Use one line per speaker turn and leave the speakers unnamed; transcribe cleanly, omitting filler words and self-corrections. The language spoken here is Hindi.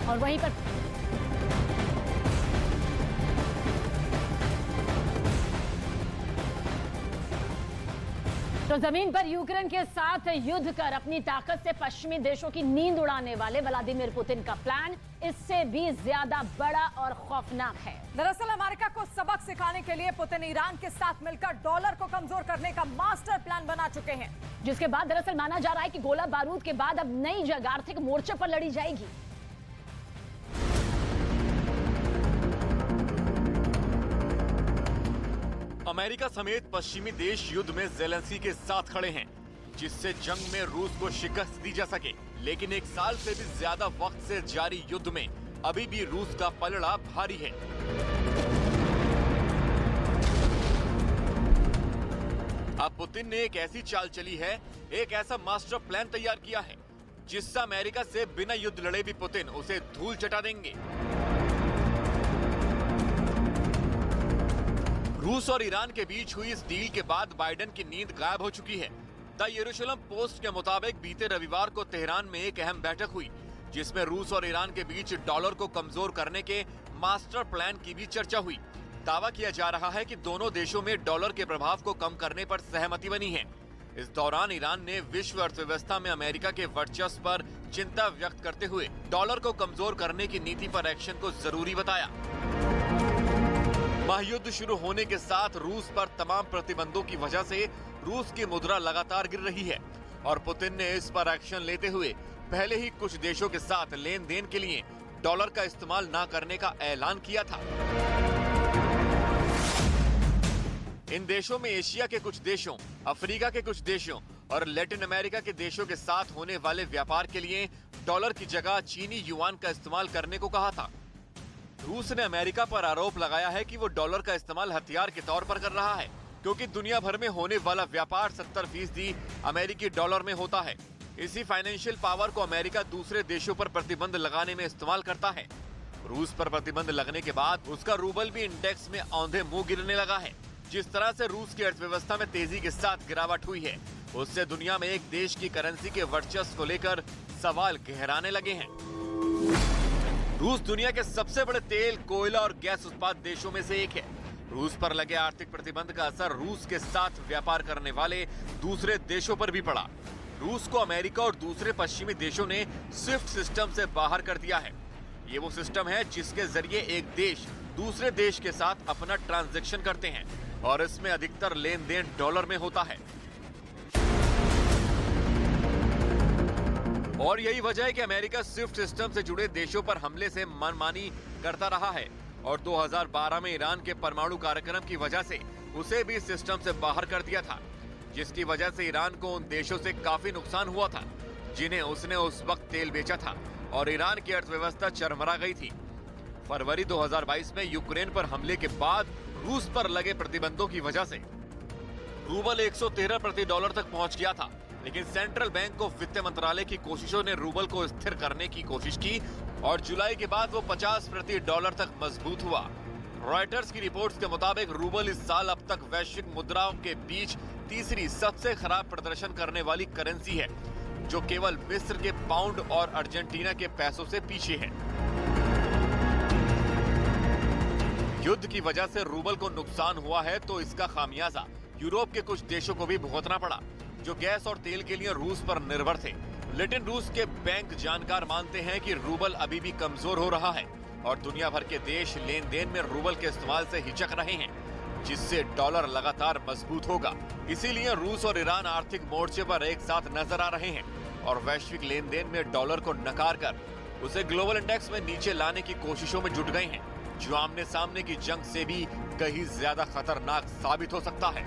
और वहीं पर तो जमीन पर यूक्रेन के साथ युद्ध कर अपनी ताकत से पश्चिमी देशों की नींद उड़ाने वाले व्लादिमीर पुतिन का प्लान इससे भी ज्यादा बड़ा और खौफनाक है।
दरअसल अमेरिका को सबक सिखाने के लिए पुतिन ईरान के साथ मिलकर डॉलर को कमजोर करने का मास्टर प्लान बना चुके हैं,
जिसके बाद दरअसल माना जा रहा है कि गोला बारूद के बाद अब नई जंग आर्थिक मोर्चे पर लड़ी जाएगी।
अमेरिका समेत पश्चिमी देश युद्ध में ज़ेलेंस्की के साथ खड़े हैं, जिससे जंग में रूस को शिकस्त दी जा सके। लेकिन एक साल से भी ज्यादा वक्त से जारी युद्ध में अभी भी रूस का पलड़ा भारी है। अब पुतिन ने एक ऐसी चाल चली है, एक ऐसा मास्टर प्लान तैयार किया है, जिससे अमेरिका से बिना युद्ध लड़े भी पुतिन उसे धूल चटा देंगे। रूस और ईरान के बीच हुई इस डील के बाद बाइडेन की नींद गायब हो चुकी है। द यरूशलेम पोस्ट के मुताबिक बीते रविवार को तेहरान में एक अहम बैठक हुई, जिसमें रूस और ईरान के बीच डॉलर को कमजोर करने के मास्टर प्लान की भी चर्चा हुई। दावा किया जा रहा है कि दोनों देशों में डॉलर के प्रभाव को कम करने पर सहमति बनी है। इस दौरान ईरान ने विश्व अर्थव्यवस्था में अमेरिका के वर्चस्व पर चिंता व्यक्त करते हुए डॉलर को कमजोर करने की नीति पर एक्शन को जरूरी बताया। महायुद्ध शुरू होने के साथ रूस पर तमाम प्रतिबंधों की वजह से रूस की मुद्रा लगातार गिर रही है और पुतिन ने इस पर एक्शन लेते हुए पहले ही कुछ देशों के साथ लेन देन के लिए डॉलर का इस्तेमाल न करने का ऐलान किया था। इन देशों में एशिया के कुछ देशों, अफ्रीका के कुछ देशों और लैटिन अमेरिका के देशों के साथ होने वाले व्यापार के लिए डॉलर की जगह चीनी युआन का इस्तेमाल करने को कहा था। रूस ने अमेरिका पर आरोप लगाया है कि वो डॉलर का इस्तेमाल हथियार के तौर पर कर रहा है, क्योंकि दुनिया भर में होने वाला व्यापार 70% अमेरिकी डॉलर में होता है। इसी फाइनेंशियल पावर को अमेरिका दूसरे देशों पर प्रतिबंध लगाने में इस्तेमाल करता है। रूस पर प्रतिबंध लगने के बाद उसका रूबल भी इंडेक्स में औंधे मुंह गिरने लगा है। जिस तरह से रूस की अर्थव्यवस्था में तेजी के साथ गिरावट हुई है, उससे दुनिया में एक देश की करेंसी के वर्चस्व को लेकर सवाल गहराने लगे हैं। रूस दुनिया के सबसे बड़े तेल, कोयला और गैस उत्पादक देशों में से एक है। रूस पर लगे आर्थिक प्रतिबंध का असर रूस के साथ व्यापार करने वाले दूसरे देशों पर भी पड़ा। रूस को अमेरिका और दूसरे पश्चिमी देशों ने स्विफ्ट सिस्टम से बाहर कर दिया है। ये वो सिस्टम है जिसके जरिए एक देश दूसरे देश के साथ अपना ट्रांजैक्शन करते हैं और इसमें अधिकतर लेन देन डॉलर में होता है। और यही वजह है कि अमेरिका स्विफ्ट सिस्टम से जुड़े देशों पर हमले से मनमानी करता रहा है और 2012 में ईरान के परमाणु कार्यक्रम की वजह से उसे भी सिस्टम से बाहर कर दिया था, जिसकी वजह से ईरान को उन देशों से काफी नुकसान हुआ था जिन्हें उसने उस वक्त तेल बेचा था और ईरान की अर्थव्यवस्था चरमरा गई थी। फरवरी 2022 में यूक्रेन पर हमले के बाद रूस पर लगे प्रतिबंधों की वजह से रूबल 113 प्रति डॉलर तक पहुंच गया था, लेकिन सेंट्रल बैंक ऑफ वित्त मंत्रालय की कोशिशों ने रूबल को स्थिर करने की कोशिश की और जुलाई के बाद वो 50 प्रति डॉलर तक मजबूत हुआ। रॉयटर्स की रिपोर्ट्स के मुताबिक रूबल इस साल अब तक वैश्विक मुद्राओं के बीच तीसरी सबसे खराब प्रदर्शन करने वाली करेंसी है, जो केवल मिस्र के पाउंड और अर्जेंटीना के पैसों से पीछे है। युद्ध की वजह से रूबल को नुकसान हुआ है तो इसका खामियाजा यूरोप के कुछ देशों को भी भुगतना पड़ा, जो गैस और तेल के लिए रूस पर निर्भर थे। लेकिन रूस के बैंक जानकार मानते हैं कि रूबल अभी भी कमजोर हो रहा है और दुनिया भर के देश लेन देन में रूबल के इस्तेमाल से हिचक रहे हैं, जिससे डॉलर लगातार मजबूत होगा। इसीलिए रूस और ईरान आर्थिक मोर्चे पर एक साथ नजर आ रहे हैं और वैश्विक लेन देन में डॉलर को नकार कर उसे ग्लोबल इंडेक्स में नीचे लाने की कोशिशों में जुट गए हैं, जो आमने सामने की जंग से भी कहीं ज्यादा खतरनाक साबित हो सकता है।